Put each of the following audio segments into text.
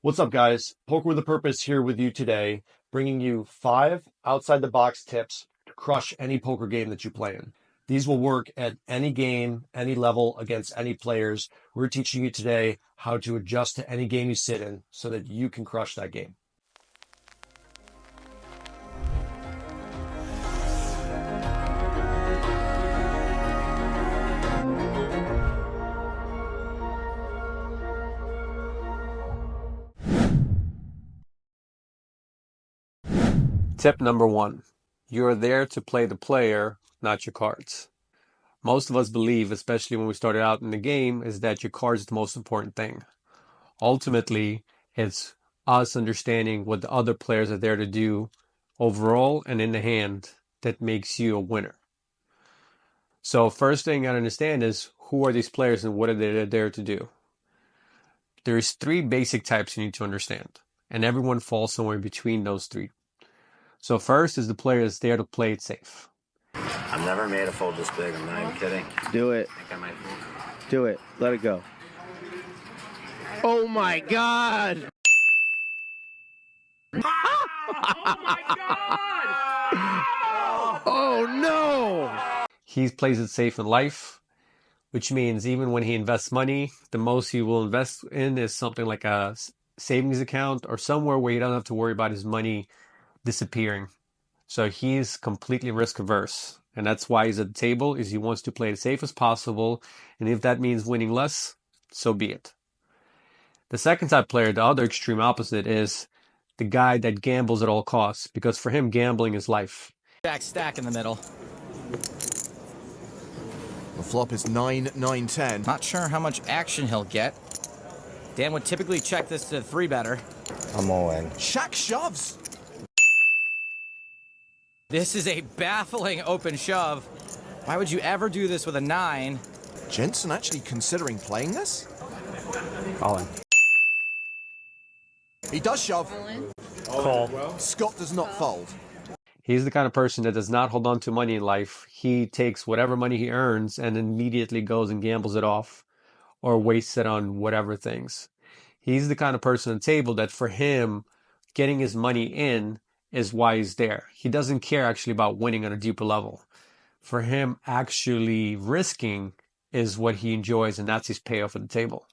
What's up, guys? Poker with a Purpose here with you today, bringing you 5 outside-the-box tips to crush any poker game that you play in. These will work at any game, any level, against any players. We're teaching you today how to adjust to any game you sit in so that you can crush that game. Tip number 1. You're there to play the player, not your cards. Most of us believe, especially when we started out in the game, is that your cards is the most important thing. Ultimately, it's us understanding what the other players are there to do overall and in the hand that makes you a winner. So first thing you gotta understand is who are these players and what are they there to do? There's 3 basic types you need to understand, and everyone falls somewhere between those 3. So first is the player that's there to play it safe. I've never made a fold this big. I'm not even kidding. Do it. I think I might fold. Do it. Let it go. Oh my God! Oh my God! Oh no! He plays it safe in life, which means even when he invests money, the most he will invest in is something like a savings account or somewhere where he doesn't have to worry about his money disappearing. So he's completely risk averse. And that's why he's at the table, is he wants to play as safe as possible. And if that means winning less, so be it. The second type player, the other extreme opposite, is the guy that gambles at all costs, because for him, gambling is life. Jack stack in the middle. The flop is 9-9-10. Not sure how much action he'll get. Dan would typically check this to 3-better. I'm all in. Shaq shoves. This is a baffling open shove. Why would you ever do this with a 9? Jensen actually considering playing this? All in. He does shove. Call. Scott does not fold. He's the kind of person that does not hold on to money in life. He takes whatever money he earns and immediately goes and gambles it off or wastes it on whatever things. He's the kind of person at the table that for him, getting his money in is why he's there. He doesn't care actually about winning on a deeper level. For him, actually risking is what he enjoys, and that's his payoff at the table.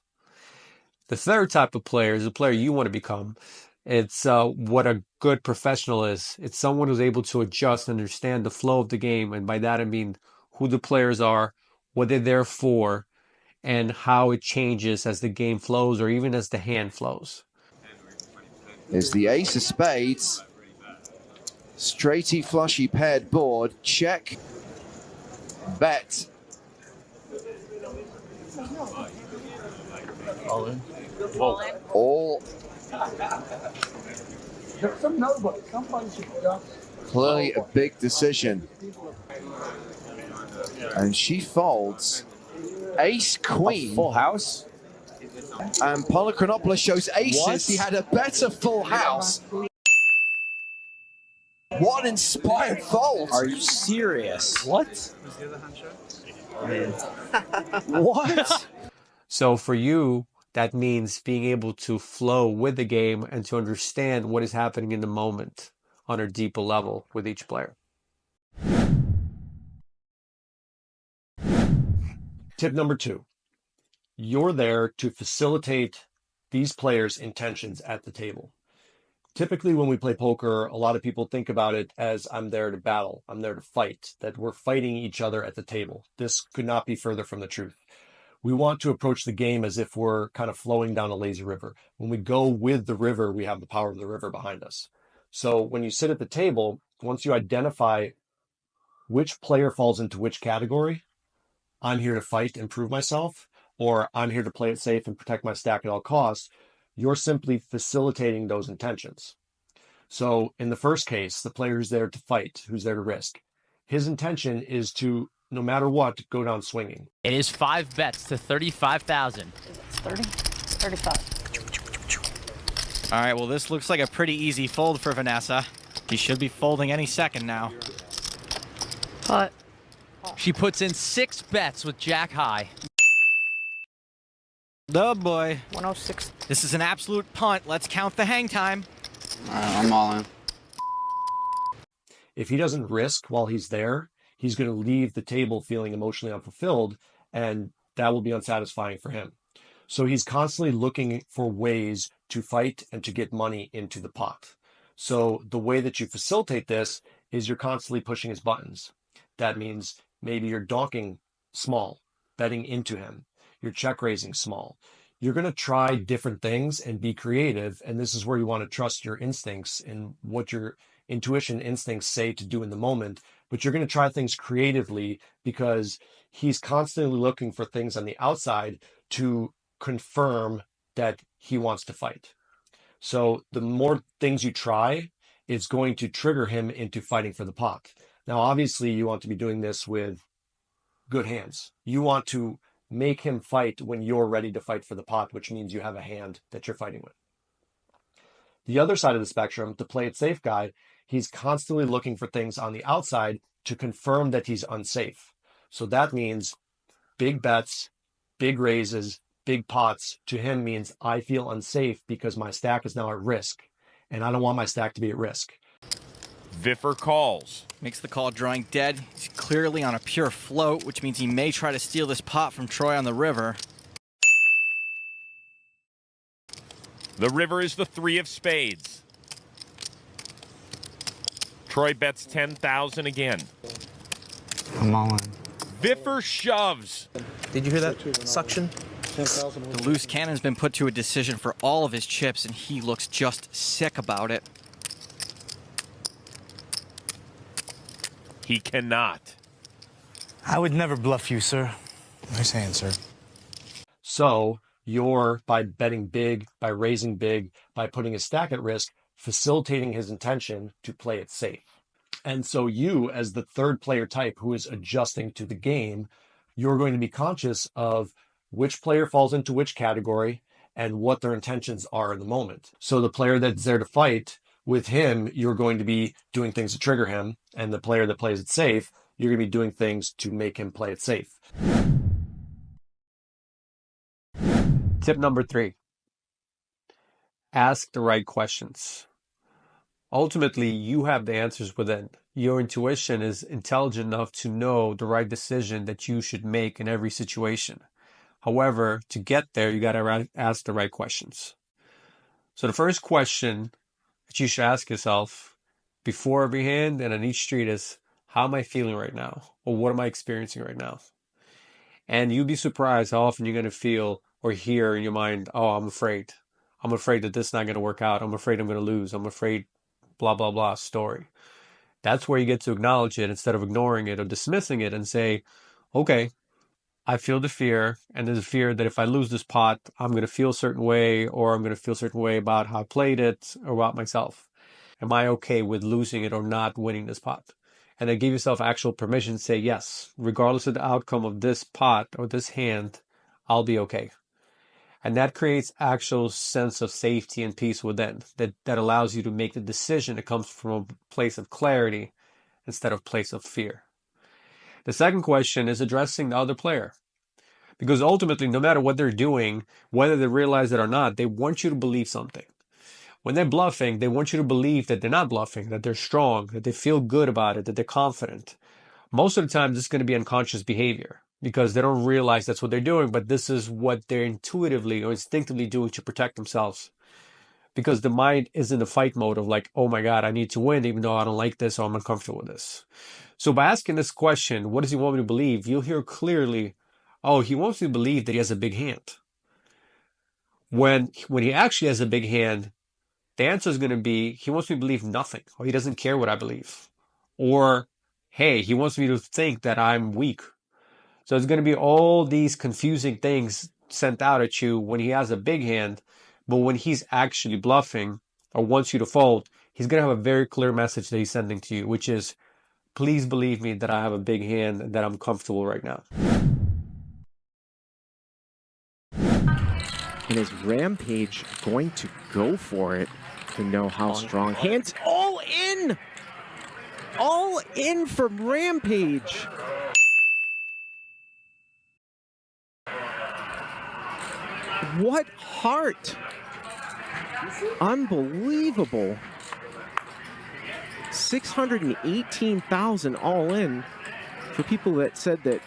The third type of player is the player you want to become. It's what a good professional is. It's someone who's able to adjust and understand the flow of the game. And by that, I mean who the players are, what they're there for, and how it changes as the game flows or even as the hand flows. There's the ace of spades. Straighty, flushy paired board. Check. Bet. All in. All. Clearly a big decision. And she folds. Ace queen. Full house. And Polychronopoulos shows aces. What? He had a better full house. What an inspired fold. Are you serious? What? What? So for you, that means being able to flow with the game and to understand what is happening in the moment on a deeper level with each player. Tip number 2. You're there to facilitate these players' intentions at the table. Typically, when we play poker, a lot of people think about it as I'm there to battle, I'm there to fight, that we're fighting each other at the table. This could not be further from the truth. We want to approach the game as if we're kind of flowing down a lazy river. When we go with the river, we have the power of the river behind us. So when you sit at the table, once you identify which player falls into which category, I'm here to fight and prove myself, or I'm here to play it safe and protect my stack at all costs, you're simply facilitating those intentions. So in the first case, the player who's there to fight, who's there to risk, his intention is to, no matter what, go down swinging. It is 5 bets to 35,000. 30? 35. All right, well, this looks like a pretty easy fold for Vanessa. He should be folding any second now. Pot. She puts in 6 bets with Jack high. Oh boy. 106. This is an absolute punt. Let's count the hang time. I'm all in. If he doesn't risk while he's there, he's going to leave the table feeling emotionally unfulfilled, and that will be unsatisfying for him. So he's constantly looking for ways to fight and to get money into the pot. So the way that you facilitate this is you're constantly pushing his buttons. That means maybe you're donking small, betting into him. You're check raising small. You're going to try different things and be creative. And this is where you want to trust your instincts and what your intuition instincts say to do in the moment. But you're going to try things creatively because he's constantly looking for things on the outside to confirm that he wants to fight. So the more things you try, it's going to trigger him into fighting for the pot. Now, obviously, you want to be doing this with good hands. You want to make him fight when you're ready to fight for the pot, which means you have a hand that you're fighting with. The other side of the spectrum, the play it safe guy, he's constantly looking for things on the outside to confirm that he's unsafe. So that means big bets, big raises, big pots to him means I feel unsafe because my stack is now at risk, and I don't want my stack to be at risk. Viffer calls. Makes the call drawing dead. He's clearly on a pure float, which means he may try to steal this pot from Troy on the river. The river is the 3 of spades. Troy bets 10,000 again. I'm all in. Viffer shoves. Did you hear that suction? The loose cannon's been put to a decision for all of his chips, and he looks just sick about it. He cannot. I would never bluff you, sir. Nice hand, sir. So you're, by betting big, by raising big, by putting his stack at risk, facilitating his intention to play it safe. And so you, as the third player type who is adjusting to the game, you're going to be conscious of which player falls into which category and what their intentions are in the moment. So the player that's there to fight, with him, you're going to be doing things to trigger him, and the player that plays it safe, you're going to be doing things to make him play it safe. Tip number 3. Ask the right questions. Ultimately, you have the answers within. Your intuition is intelligent enough to know the right decision that you should make in every situation. However, to get there, you got to ask the right questions. So the first question that you should ask yourself before every hand and on each street is, how am I feeling right now? Or what am I experiencing right now? And you'd be surprised how often you're going to feel or hear in your mind, oh, I'm afraid. I'm afraid that this is not going to work out. I'm afraid I'm going to lose. I'm afraid blah, blah, blah story. That's where you get to acknowledge it instead of ignoring it or dismissing it and say, okay, I feel the fear, and there's a fear that if I lose this pot, I'm going to feel a certain way, or I'm going to feel a certain way about how I played it or about myself. Am I okay with losing it or not winning this pot? And then give yourself actual permission to say, yes, regardless of the outcome of this pot or this hand, I'll be okay. And that creates actual sense of safety and peace within that allows you to make the decision that comes from a place of clarity instead of place of fear. The second question is addressing the other player. Because ultimately, no matter what they're doing, whether they realize it or not, they want you to believe something. When they're bluffing, they want you to believe that they're not bluffing, that they're strong, that they feel good about it, that they're confident. Most of the time, this is going to be unconscious behavior because they don't realize that's what they're doing, but this is what they're intuitively or instinctively doing to protect themselves. Because the mind is in the fight mode of like, oh my God, I need to win even though I don't like this or I'm uncomfortable with this. So by asking this question, what does he want me to believe? You'll hear clearly, oh, he wants me to believe that he has a big hand. When he actually has a big hand, the answer is going to be, he wants me to believe nothing, or he doesn't care what I believe. Or, hey, he wants me to think that I'm weak. So it's going to be all these confusing things sent out at you when he has a big hand, but when he's actually bluffing or wants you to fold, he's going to have a very clear message that he's sending to you, which is, please believe me that I have a big hand and that I'm comfortable right now. And is Rampage going to go for it to know how strong? Hands all in! All in from Rampage! What heart? Unbelievable. 618,000 all in for people that said that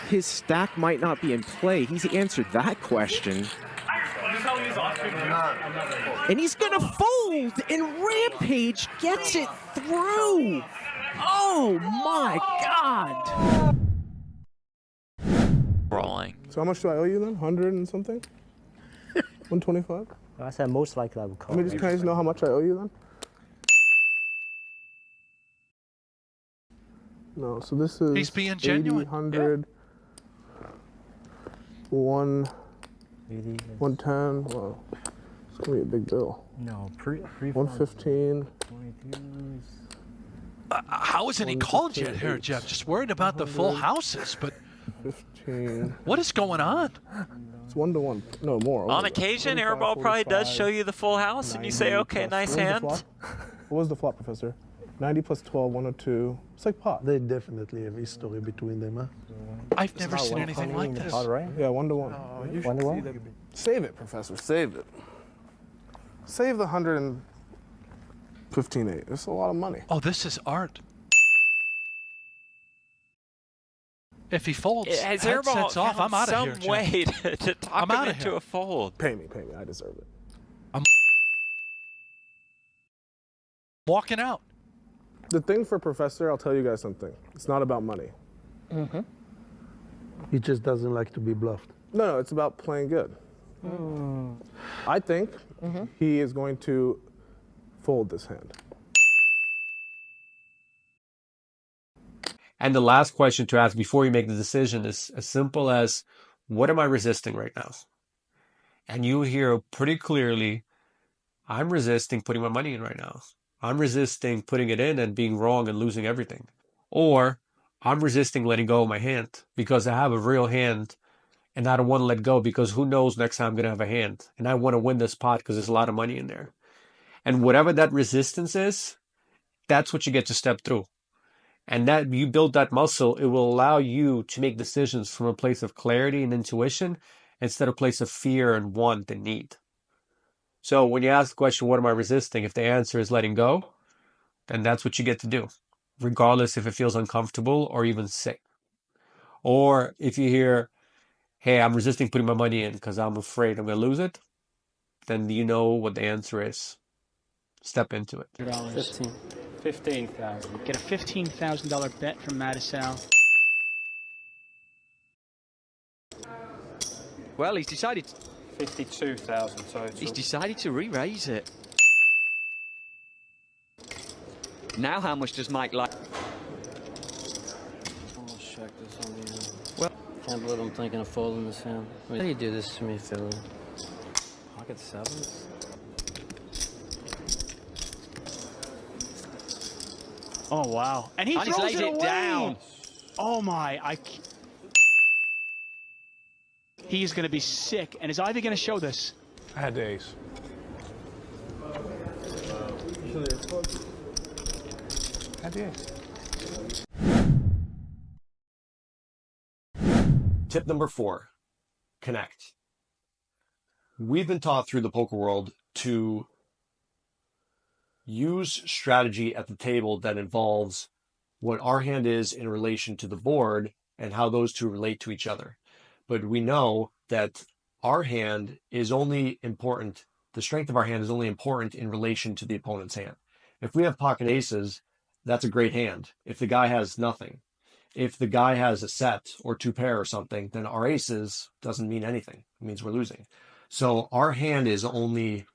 his stack might not be in play. He's answered that question. And he's going to fold, and Rampage gets it through. Oh my God. Rolling. So how much do I owe you then? 100 and something? 125? I said most likely I would call. Can I just know how much I owe you then? No, so this is He's being genuine. 100, 110. Wow, it's gonna be a big bill. No, 115. How isn't he called yet here, Jeff? Just worried about the full houses, but 15. what is going on? It's 1-to-1. No more. On occasion, Airball probably does show you the full house, and you say, okay, nice hand. What was the flop, Professor? 90 plus 12, 102. It's like pot. They definitely have history between them, huh? I've never seen anything like this. Yeah, 1-to-1. 1-to-1? Save it, Professor. Save it. Save the 115.8. It's a lot of money. Oh, this is art. If he folds, Has headsets off, I'm out of here, some way to talk him into a fold. Pay me. I deserve it. I'm walking out. The thing for Professor, I'll tell you guys something. It's not about money. He just doesn't like to be bluffed. No, it's about playing good. I think he is going to fold this hand. And the last question to ask before you make the decision is as simple as, what am I resisting right now? And you hear pretty clearly, I'm resisting putting my money in right now. I'm resisting putting it in and being wrong and losing everything. Or I'm resisting letting go of my hand because I have a real hand and I don't want to let go because who knows next time I'm going to have a hand. And I want to win this pot because there's a lot of money in there. And whatever that resistance is, that's what you get to step through. And that you build that muscle, it will allow you to make decisions from a place of clarity and intuition instead of a place of fear and want and need. So when you ask the question, what am I resisting? If the answer is letting go, then that's what you get to do, regardless if it feels uncomfortable or even sick. Or if you hear, hey, I'm resisting putting my money in because I'm afraid I'm going to lose it, then you know what the answer is. Step into it. 15,000. Get a $15,000 bet from Madisal. Well, he's decided. 52,000 total. He's decided to re-raise it. Now, how much does Mike like? Let's check this on the end. Well, Can't believe I'm thinking of folding this hand. Why do you do this to me, Philly? Pocket sevens? Oh, wow. And he throws laid it it away. down. Oh, my. He's going to be sick. And is Ivey going to show this? I had the ace. Had the ace. Tip number 4, connect. We've been taught through the poker world to use strategy at the table that involves what our hand is in relation to the board and how those two relate to each other. But we know that our hand is only important, the strength of our hand is only important in relation to the opponent's hand. If we have pocket aces, that's a great hand. If the guy has nothing, if the guy has a set or two pair or something, then our aces doesn't mean anything. It means we're losing. So our hand is only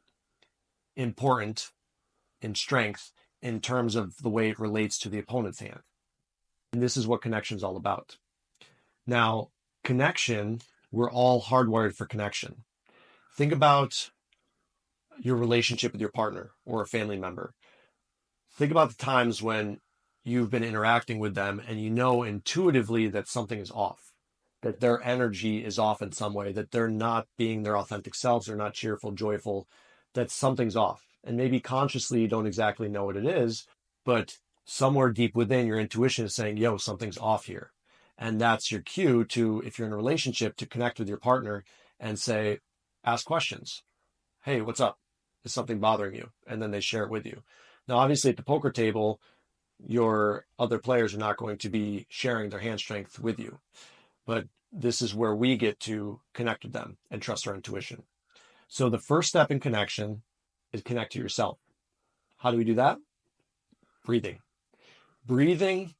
important in strength in terms of the way it relates to the opponent's hand. And this is what connection is all about. Now, connection, we're all hardwired for connection. Think about your relationship with your partner or a family member. Think about the times when you've been interacting with them and you know intuitively that something is off, that their energy is off in some way, that they're not being their authentic selves, they're not cheerful, joyful, that something's off. And maybe consciously you don't exactly know what it is, but somewhere deep within your intuition is saying, yo, something's off here. And that's your cue to, if you're in a relationship, to connect with your partner and say, ask questions. Hey, what's up? Is something bothering you? And then they share it with you. Now, obviously at the poker table, your other players are not going to be sharing their hand strength with you, but this is where we get to connect with them and trust our intuition. So the first step in connection is connect to yourself. How do we do that? Breathing. Breathing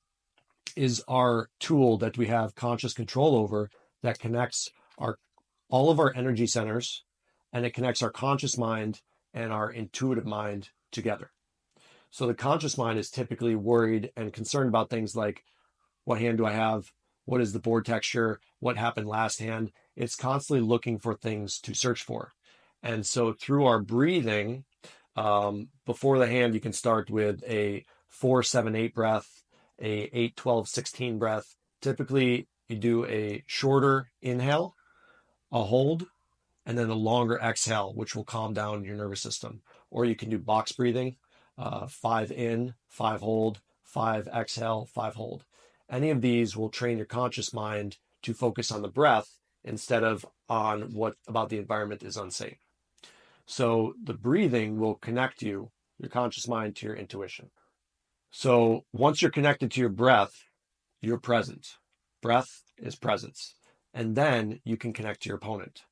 is our tool that we have conscious control over that connects all of our energy centers, and it connects our conscious mind and our intuitive mind together. So the conscious mind is typically worried and concerned about things like, what hand do I have? What is the board texture? What happened last hand? It's constantly looking for things to search for. And so through our breathing, before the hand, you can start with a 4-7-8 breath, a 8-12-16 breath. Typically, you do a shorter inhale, a hold, and then a longer exhale, which will calm down your nervous system. Or you can do box breathing, 5 in, 5 hold, 5 exhale, 5 hold. Any of these will train your conscious mind to focus on the breath instead of on what about the environment is unsafe. So the breathing will connect you, your conscious mind, to your intuition. So once you're connected to your breath, you're present. Breath is presence. And then you can connect to your opponent.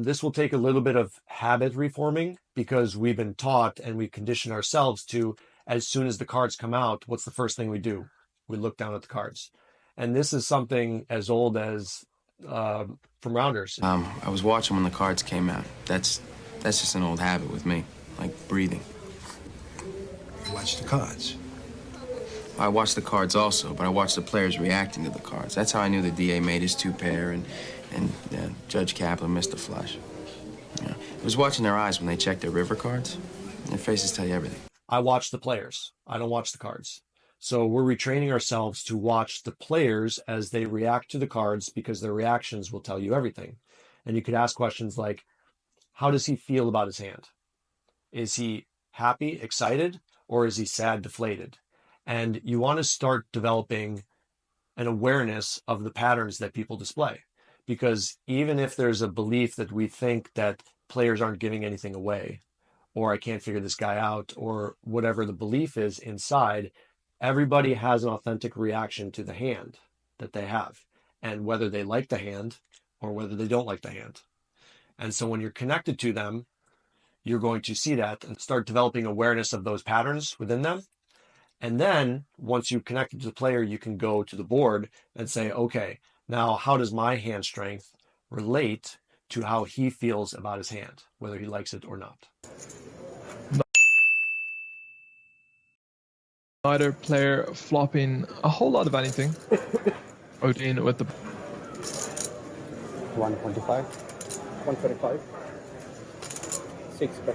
This will take a little bit of habit reforming because we've been taught and we condition ourselves to, as soon as the cards come out, what's the first thing we do? We look down at the cards. And this is something as old as from rounders. I was watching when the cards came out. That's just an old habit with me, like breathing. You watch the cards? I watched the cards also, but I watched the players reacting to the cards. That's how I knew the DA made his 2 pair and Judge Kaplan missed the flush. Yeah. I was watching their eyes when they checked their river cards. Their faces tell you everything. I watch the players. I don't watch the cards. So we're retraining ourselves to watch the players as they react to the cards because their reactions will tell you everything. And you could ask questions like, how does he feel about his hand? Is he happy, excited, or is he sad, deflated? And you want to start developing an awareness of the patterns that people display. Because even if there's a belief that we think that players aren't giving anything away, or I can't figure this guy out, or whatever the belief is inside, everybody has an authentic reaction to the hand that they have, and whether they like the hand or whether they don't like the hand. And so when you're connected to them, you're going to see that and start developing awareness of those patterns within them. And then once you connect to the player, you can go to the board and say, okay, now how does my hand strength relate to how he feels about his hand, whether he likes it or not? Neither player flopping a whole lot of anything. Out in with the 125, 125, 6 bet,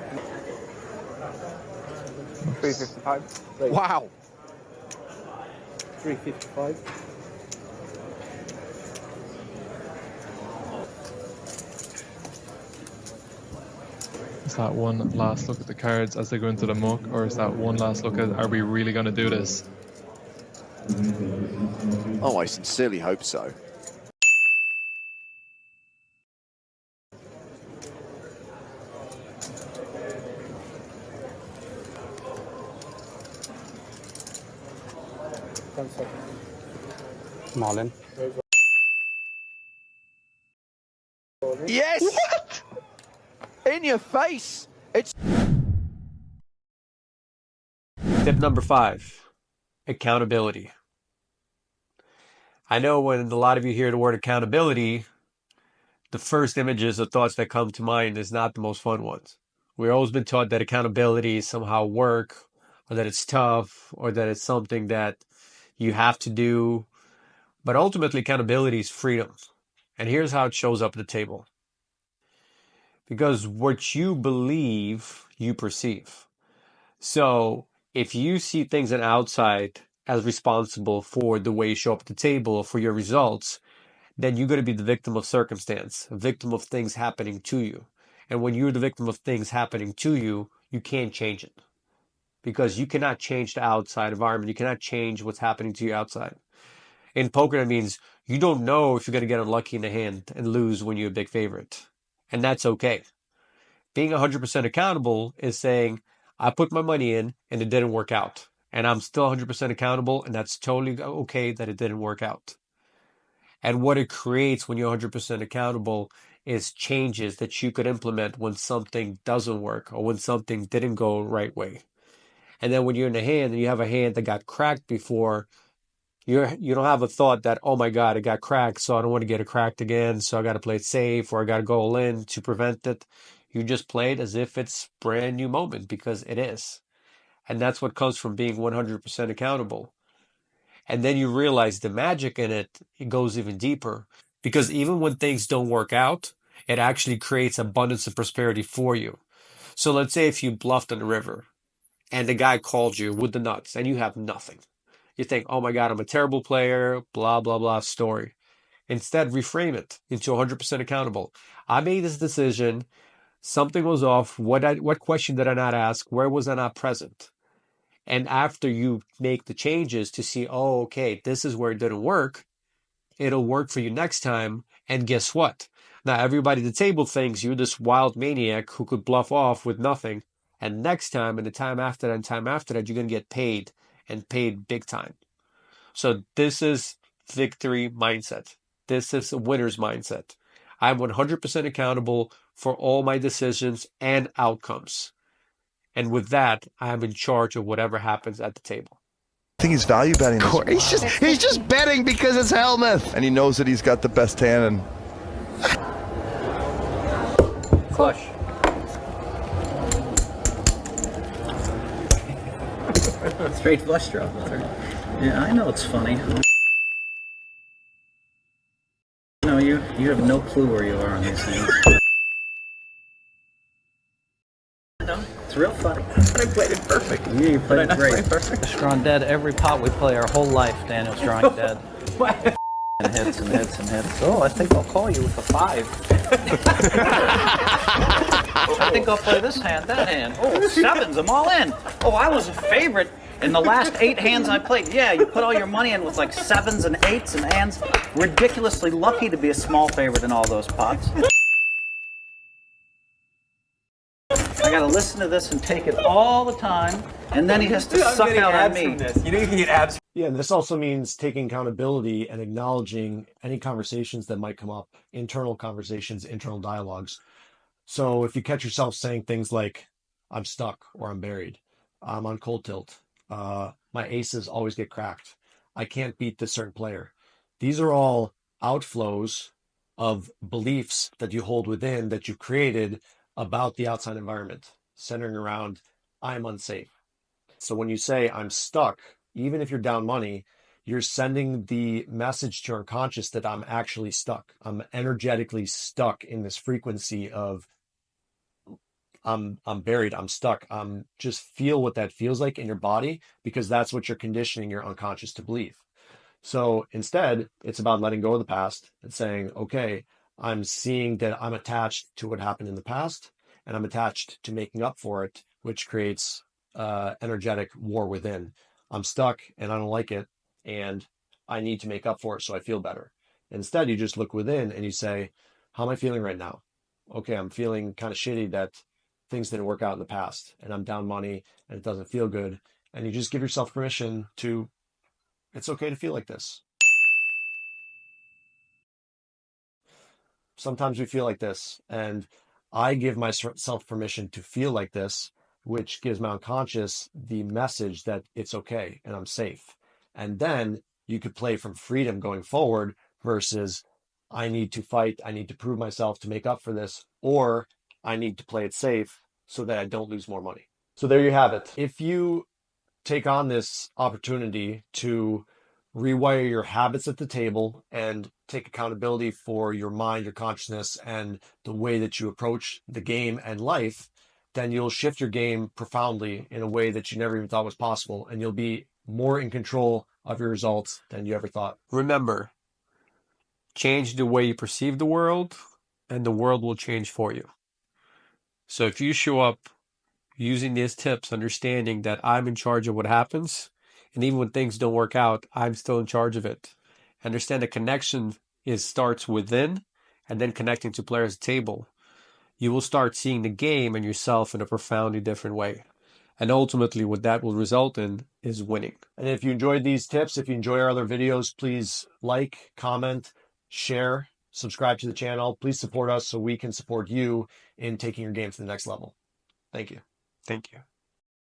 355. Right. Wow. 355. Is that one last look at the cards as they go into the muck, or is that one last look at, are we really going to do this? Oh, I sincerely hope so. Marlin. Yes! What? In your face! It's Tip number 5, accountability. I know when a lot of you hear the word accountability, the first images or thoughts that come to mind is not the most fun ones. We've always been taught that accountability is somehow work, or that it's tough, or that it's something that you have to do. But ultimately, accountability is freedom. And here's how it shows up at the table. Because what you believe, you perceive. So if you see things on the outside as responsible for the way you show up at the table, for your results, then you're going to be the victim of circumstance, a victim of things happening to you. And when you're the victim of things happening to you, you can't change it. Because you cannot change the outside environment. You cannot change what's happening to you outside. In poker, that means you don't know if you're going to get unlucky in the hand and lose when you're a big favorite. And that's okay. Being 100% accountable is saying, I put my money in and it didn't work out. And I'm still 100% accountable, and that's totally okay that it didn't work out. And what it creates when you're 100% accountable is changes that you could implement when something doesn't work or when something didn't go the right way. And then when you're in the hand and you have a hand that got cracked before, you don't have a thought that, oh my God, it got cracked, so I don't want to get it cracked again, so I got to play it safe or I got to go all in to prevent it. You just play it as if it's brand new moment, because it is. And that's what comes from being 100% accountable. And then you realize the magic in it, it goes even deeper, because even when things don't work out, it actually creates abundance and prosperity for you. So let's say if you bluffed on the river and the guy called you with the nuts and you have nothing. You think, oh my God, I'm a terrible player, blah, blah, blah story. Instead, reframe it into 100% accountable. I made this decision. Something was off. What question did I not ask? Where was I not present? And after you make the changes to see, oh, okay, this is where it didn't work, it'll work for you next time. And guess what? Now, everybody at the table thinks you're this wild maniac who could bluff off with nothing. And next time, and the time after that, and time after that, you're going to get paid, and paid big time. So this is victory mindset. This is a winner's mindset. I'm 100% accountable for all my decisions and outcomes. And with that, I'm in charge of whatever happens at the table. I think he's value betting. He's just betting because it's Helmuth, and he knows that he's got the best hand. And Flush. Straight flush draw. Yeah, I know it's funny. No, you have no clue where you are on these things. No, it's real funny. I played it perfect. Yeah, you played it great. Perfect. Strong dead every pot we play our whole life. Daniel's drawing dead. And hits and hits and hits. Oh, I think I'll call you with a 5. I think I'll play this hand, that hand. Oh, 7s, I'm all in. Oh, I was a favorite in the last 8 hands I played. Yeah, you put all your money in with like 7s and 8s and hands. Ridiculously lucky to be a small favorite in all those pots. I gotta listen to this and take it all the time, and then he has to suck out on me. You know you can get abs. Yeah, and this also means taking accountability and acknowledging any conversations that might come up, internal conversations, internal dialogues. So if you catch yourself saying things like, I'm stuck or I'm buried, I'm on cold tilt, my aces always get cracked, I can't beat this certain player. These are all outflows of beliefs that you hold within that you've created about the outside environment, centering around, I'm unsafe. So when you say, I'm stuck, even if you're down money, you're sending the message to your unconscious that I'm actually stuck. I'm energetically stuck in this frequency of I'm buried, I'm stuck. Just feel what that feels like in your body, because that's what you're conditioning your unconscious to believe. So instead, it's about letting go of the past and saying, okay, I'm seeing that I'm attached to what happened in the past, and I'm attached to making up for it, which creates energetic war within. I'm stuck and I don't like it, and I need to make up for it so I feel better. Instead, you just look within and you say, how am I feeling right now? Okay, I'm feeling kind of shitty that things didn't work out in the past, and I'm down money and it doesn't feel good. And you just give yourself permission to, it's okay to feel like this. Sometimes we feel like this, and I give myself permission to feel like this, which gives my unconscious the message that it's okay and I'm safe. And then you could play from freedom going forward versus I need to fight, I need to prove myself to make up for this, or I need to play it safe so that I don't lose more money. So there you have it. If you take on this opportunity to rewire your habits at the table and take accountability for your mind, your consciousness, and the way that you approach the game and life, then you'll shift your game profoundly in a way that you never even thought was possible, and you'll be more in control of your results than you ever thought. Remember, change the way you perceive the world, and the world will change for you. So if you show up using these tips, understanding that I'm in charge of what happens, and even when things don't work out, I'm still in charge of it. understand the connection starts within and then connecting to players at the table, you will start seeing the game and yourself in a profoundly different way. And ultimately, what that will result in is winning. And if you enjoyed these tips, if you enjoy our other videos, please like, comment, share, subscribe to the channel. Please support us so we can support you in taking your game to the next level. Thank you. Thank you.